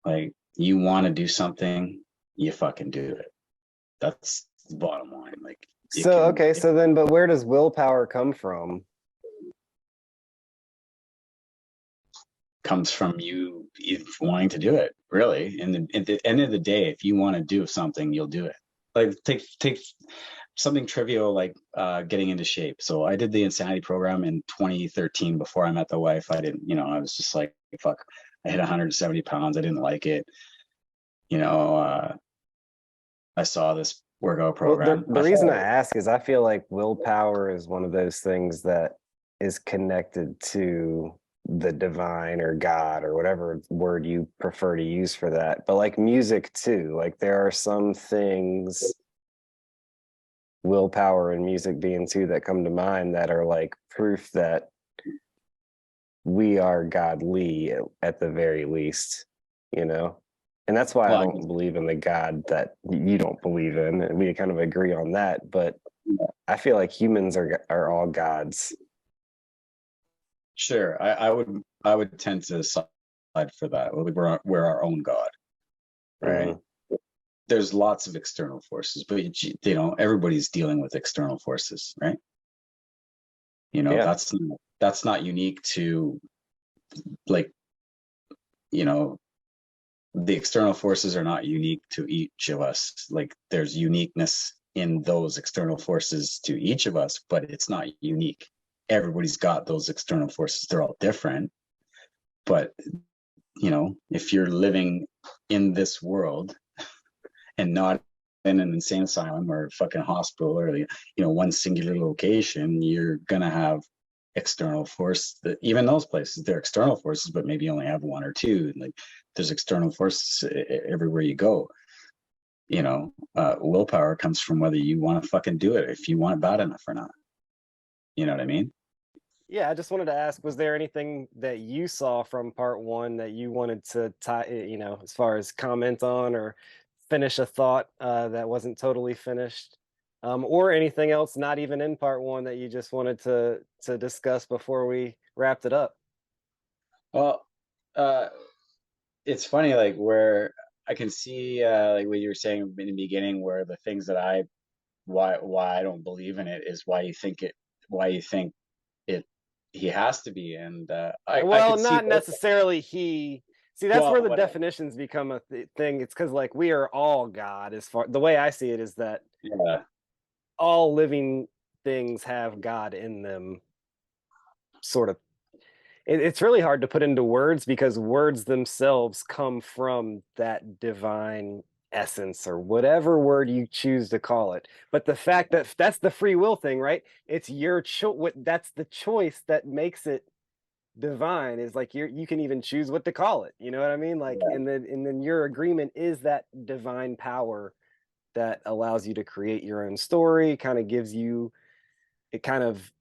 Like, you want to do something, you fucking do it. That's the bottom line. Like, So, okay, so then, but where does willpower come from? comes from you wanting to do it. Really, at the end of the day, if you want to do something, you'll do it. Like, take something trivial like getting into shape. So I did the insanity program in 2013 before I met the wife. I didn't, I was just like, fuck. I hit 170 pounds. I didn't like it. You know, I saw this workout Well, program. the reason I ask is I feel like willpower is one of those things that is connected to the divine or God or whatever word you prefer to use for that. But like music too, like there are some things, willpower and music being two that come to mind that are like proof that we are godly at the very least, you know? And that's why I Well, don't believe in the God that you don't believe in. And we kind of agree on that. But I feel like humans are all gods. sure. I would tend to side for that. We're our own God, right? Mm-hmm. There's lots of external forces, but everybody's dealing with external forces, right? Yeah. That's not unique to, like, you know, the external forces are not unique to each of us. Like, there's uniqueness in those external forces to each of us, but it's not unique. Everybody's got those external forces. They're all different. But, if you're living in this world and not in an insane asylum or a fucking hospital or, one singular location, you're gonna have external force. That even those places, they're external forces, but maybe you only have one or two. Like, there's external forces everywhere you go. Willpower comes from whether you want to fucking do it, if you want it bad enough or not. You know what I mean? Yeah, I just wanted to ask, was there anything that you saw from part one that you wanted to tie, as far as comment on or finish a thought that wasn't totally finished? Or anything else not even in part one that you just wanted to discuss before we wrapped it up? Well, uh, it's funny, like, where I can see, like what you were saying in the beginning, where the things that why I don't believe in it is why you think it he has to be, and I Well, could see not both. necessarily he. See, that's where Well, the whatever. definitions become a thing. It's because like we are all God. As far the way I see it is that Yeah, all living things have God in them, sort of. It's really hard to put into words because words themselves come from that divine essence or whatever word you choose to call it. But the fact that that's the free will thing, right? It's your choice. That's the choice that makes it divine. Is like you can even choose what to call it. You know what I mean? Like, yeah. and then your agreement is that divine power that allows you to create your own story. Kind of gives you it. Kind of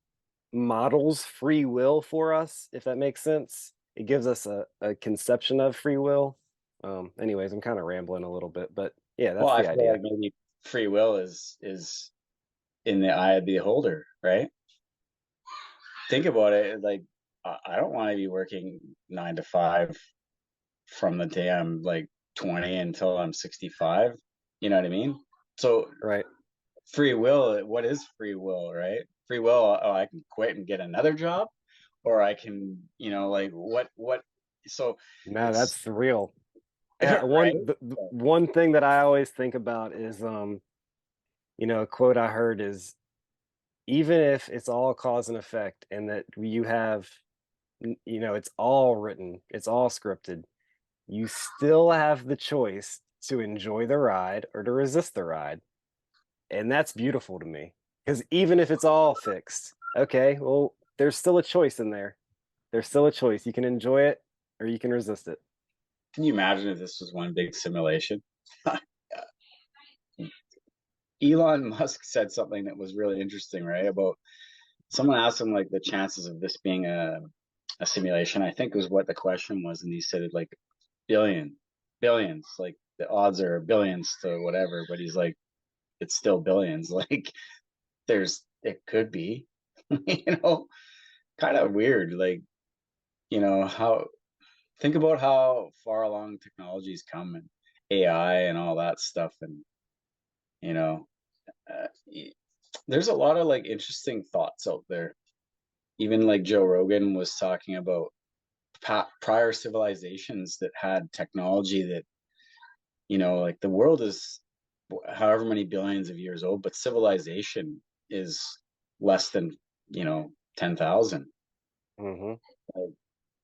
models free will for us, if that makes sense. It gives us a conception of free will. Anyways, I'm kind of rambling a little bit, but yeah, Well, that's I the feel idea. like maybe free will is in the eye of the beholder, right? Think about it. Like, I don't want to be working 9 to 5 from the day I'm like 20 until I'm 65. You know what I mean? So Right. free will, what is free will, right? Free will, oh, I can quit and get another job, or I can, like, what, so No, it's, that's real. right? The one thing that I always think about is a quote I heard is even if it's all cause and effect and that you have it's all written, it's all scripted, you still have the choice to enjoy the ride or to resist the ride. And that's beautiful to me. Because even if it's all fixed, okay, well, there's still a choice in there. There's still a choice. You can enjoy it or you can resist it. Can you imagine if this was one big simulation? Elon Musk said something that was really interesting, right? About someone asked him, like, the chances of this being a simulation. I think was what the question was, and he said it like billions. Like, the odds are billions to whatever, but he's like, it's still billions. Like, it could be, kind of weird. Like, how. think about how far along technology's come and AI and all that stuff, and you know, y- there's a lot of like interesting thoughts out there. Even like Joe Rogan was talking about prior civilizations that had technology that, like the world is however many billions of years old, but civilization is less than, 10,000. Hmm. Like,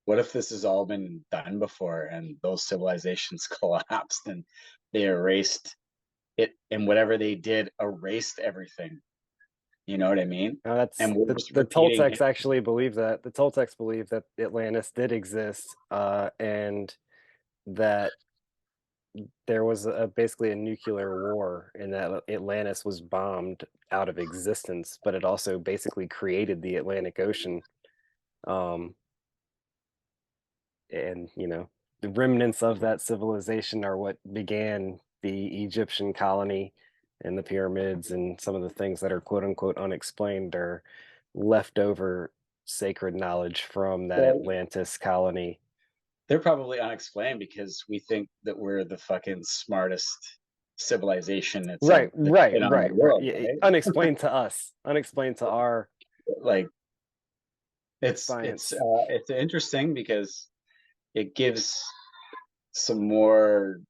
what if this has all been done before and those civilizations collapsed and they erased it, and whatever they did erased everything? You know what I mean? Now that's And we're just the repeating Toltecs it. actually believe that. The Toltecs believe that Atlantis did exist, and that there was basically a nuclear war, and that Atlantis was bombed out of existence, but it also basically created the Atlantic Ocean. Um, and the remnants of that civilization are what began the Egyptian colony and the pyramids, and some of the things that are quote unquote unexplained are leftover sacred knowledge from that Well, Atlantis colony. they're probably unexplained because we think that we're the fucking smartest civilization Right, that's right, been on the right, right. world, Yeah, right? unexplained to us, unexplained to our Like it's it's science. uh, it's interesting because it gives some more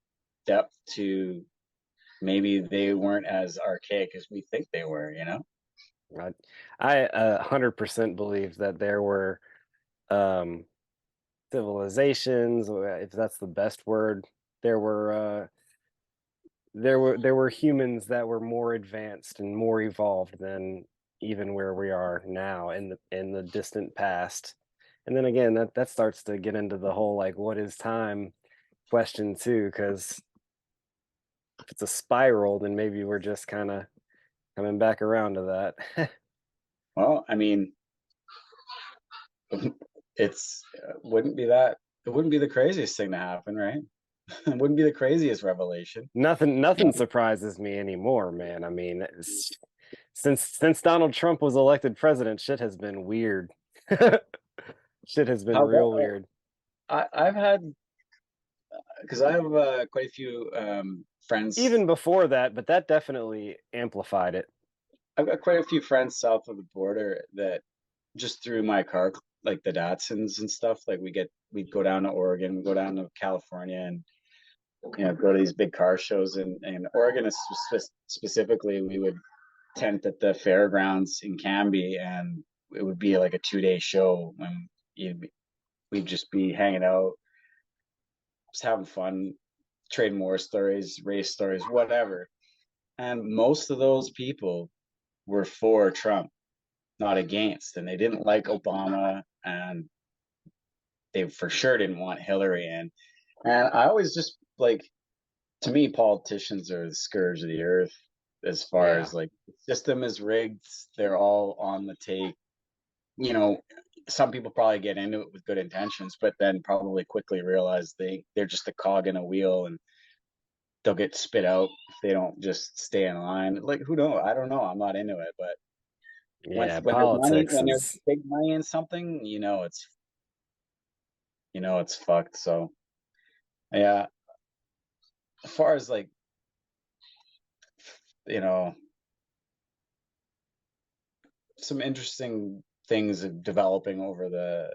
depth to maybe they weren't as archaic as we think they were, you know? I, I 100% believe that there were um, civilizations, if that's the best word. There were there were humans that were more advanced and more evolved than even where we are now in the distant past. And then again, that starts to get into the whole like what is time question too, because if it's a spiral, then maybe we're just kind of coming back around to that. Well, I mean, it's it wouldn't be the craziest thing to happen, right? It wouldn't be the craziest revelation. Nothing surprises me anymore, man. I mean, since Donald Trump was elected president, shit has been weird. Shit has been How about real weird. I've had because I have quite a few friends. Even before that, but that definitely amplified it. I've got quite a few friends south of the border that just through my car, like the Datsuns and stuff. Like we'd go down to Oregon, go down to California, and go to these big car shows. And Oregon is specifically, we would tent at the fairgrounds in Canby, and it would be like a 2 day show when we'd just be hanging out, just having fun, trading war stories, race stories, whatever. And most of those people were for Trump, not against, and they didn't like Obama, and they for sure didn't want Hillary in. And I always just like, to me, politicians are the scourge of the earth as far Yeah. as like the system is rigged. They're all on the take. You know, some people probably get into it with good intentions, but then probably quickly realize they're just a cog in a wheel, and they'll get spit out if they don't just stay in line. Like, who knows? I don't know. I'm not into it, but Yeah, when politics there's is big money in something, it's fucked. So yeah, as far as like, you know, some interesting things developing over the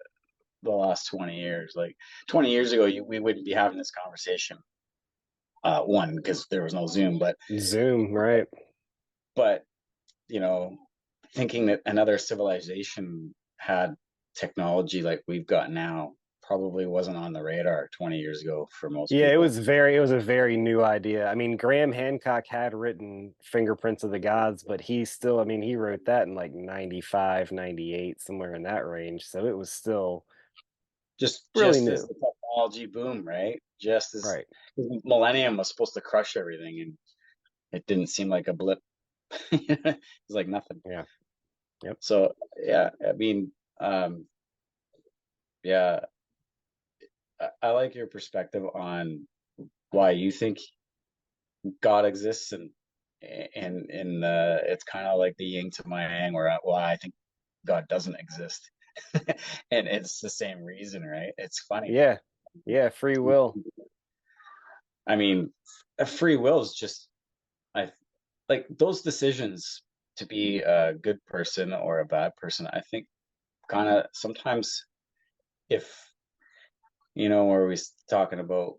last 20 years. Like 20 years ago, we wouldn't be having this conversation. One, because there was no Zoom, Zoom, right? but you know, thinking that another civilization had technology like we've got now probably wasn't on the radar 20 years ago for most Yeah, people. it was a very new idea. I mean, Graham Hancock had written Fingerprints of the Gods, but he still, I mean, he wrote that in like 95, 98, somewhere in that range. So it was still really Just as new. the technology boom, right? Just as Right. Millennium was supposed to crush everything, and it didn't seem like a blip. It was like nothing. Yeah. Yep. So yeah, I mean, yeah, I like your perspective on why you think God exists, and it's kind of like the yin to my yang, where why I think God doesn't exist, and it's the same reason, right? It's funny. Yeah. Yeah, free will. I mean, a free will is just I like those decisions to be a good person or a bad person. I think kind of sometimes if where we talking about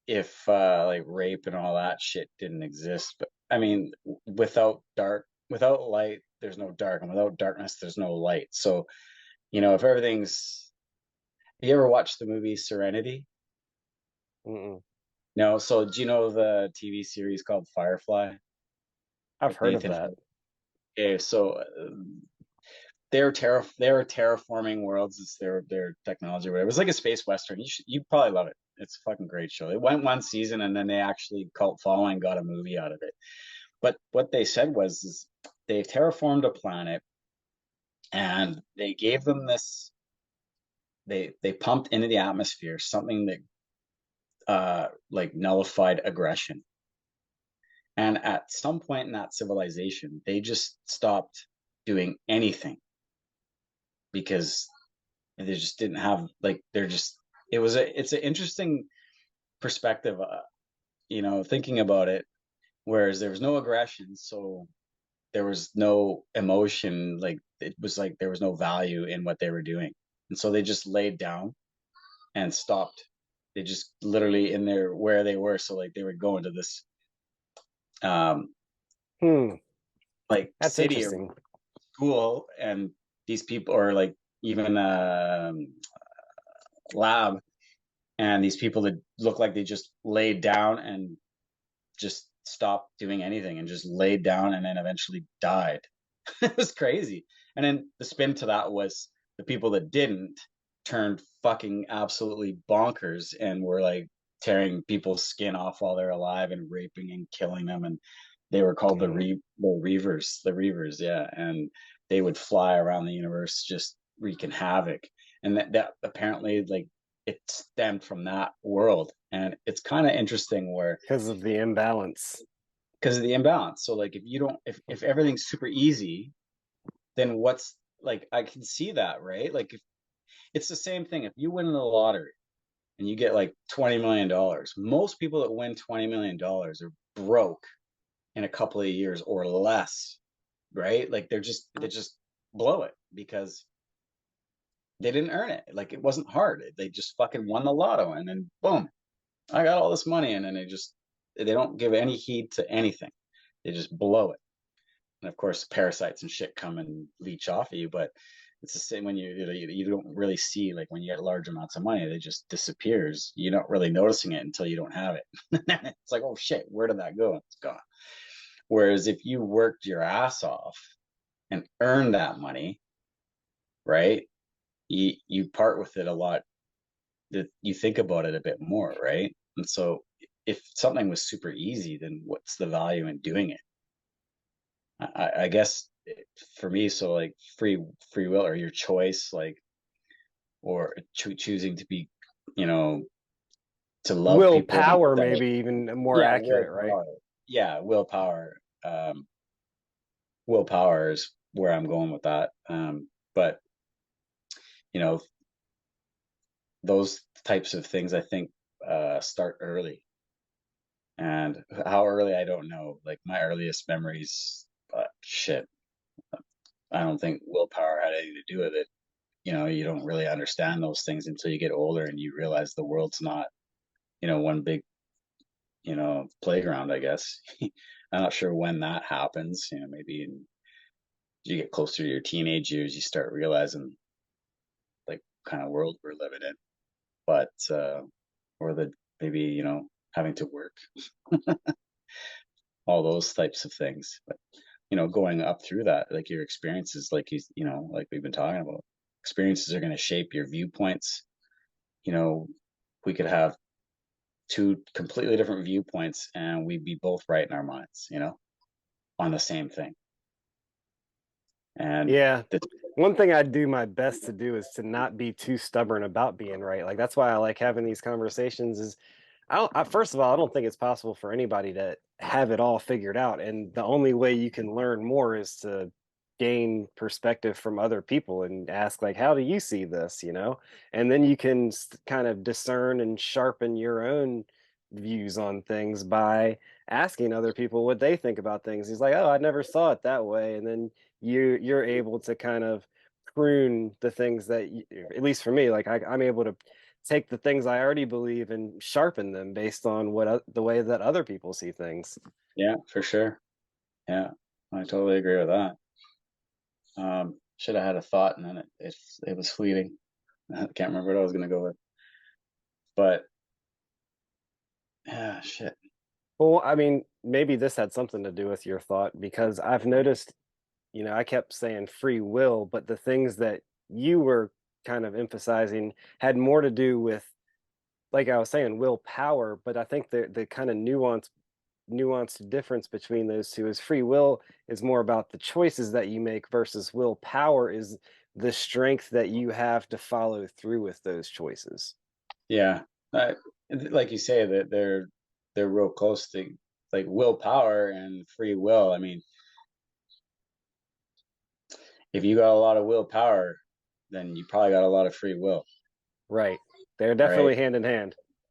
if like rape and all that shit didn't exist, but I mean, without light, there's no dark, and without darkness, there's no light. So, if everything's, you ever watched the movie Serenity? Mm-mm. No. So, do you know the TV series called Firefly I've with heard of Nathan? that. Okay, so they're terraforming worlds. It's their technology or whatever. It's like a space western. You probably love it. It's a fucking great show. It went one season and then they actually cult following got a movie out of it. But what they said was is they terraformed a planet and they gave them this they pumped into the atmosphere something that like nullified aggression. And at some point in that civilization, they just stopped doing anything because they just didn't have like they're just it's an interesting perspective, thinking about it, whereas there was no aggression, so there was no emotion, like it was like there was no value in what they were doing, and so they just laid down and stopped. They just literally in there where they were, so like they would go into this um Hmm. like That's city or interesting. school, and these people or like even lab, and these people that look like they just laid down and just stopped doing anything and just laid down and then eventually died. It was crazy. And then the spin to that was the people that didn't turned fucking absolutely bonkers and were like tearing people's skin off while they're alive and raping and killing them. And they were called Damn. the Reavers, yeah. And they would fly around the universe just wreaking havoc. And that apparently like it stemmed from that world. And it's kind of interesting where Because of the imbalance. because of the imbalance. So like if you don't if everything's super easy, then what's like I can see that, right? Like if it's the same thing. If you win the lottery and you get like $20 million, most people that win $20 million are broke in a couple of years or less, right? Like they just blow it because they didn't earn it. Like it wasn't hard. They just fucking won the lotto and then boom, I got all this money, and then they don't give any heed to anything. They just blow it. And of course, parasites and shit come and leech off of you. But it's the same when you don't really see like when you get large amounts of money, it just disappears. You're not really noticing it until you don't have it. It's like, oh shit, where did that go? It's gone. Whereas if you worked your ass off and earned that money, right? You part with it a lot. That you think about it a bit more, right? And so if something was super easy, then what's the value in doing it? I guess for me, so like free will or your choice, like or choosing to be, you know, to love people Willpower, that, maybe even more yeah, accurate, right? willpower, yeah, willpower, willpower is where I'm going with that. But you know, those types of things, I think, start early, and how early I don't know. Like my earliest memories, shit, I don't think willpower had anything to do with it. You don't really understand those things until you get older and you realize the world's not, one big, playground, I guess. I'm not sure when that happens. Maybe you get closer to your teenage years, you start realizing like kind of world we're living in. But or the maybe, having to work, all those types of things. But going up through that, like your experiences, like like we've been talking about, experiences are going to shape your viewpoints. You know, we could have two completely different viewpoints and we'd be both right in our minds, on the same thing. And Yeah. the, One thing I do my best to do is to not be too stubborn about being right. Like that's why I like having these conversations is first of all, I don't think it's possible for anybody to have it all figured out. And the only way you can learn more is to gain perspective from other people and ask like, how do you see this, and then you can kind of discern and sharpen your own views on things by asking other people what they think about things. He's like, oh, I never saw it that way, and then you're able to kind of prune the things that at least for me, like I'm able to take the things I already believe and sharpen them based on the way that other people see things. Yeah, for sure. Yeah, I totally agree with that. Should have had a thought, and then it was fleeting. I can't remember what I was gonna go with. But yeah, shit. Well, I mean, maybe this had something to do with your thought because I've noticed, I kept saying free will, but the things that you were kind of emphasizing had more to do with, like I was saying, willpower. But I think the kind of nuanced difference between those two is free will is more about the choices that you make versus willpower is the strength that you have to follow through with those choices. Yeah, like you say, that they're real close to like willpower and free will. I mean, if you got a lot of willpower, then you probably got a lot of free will, Right. They're right? definitely hand in hand.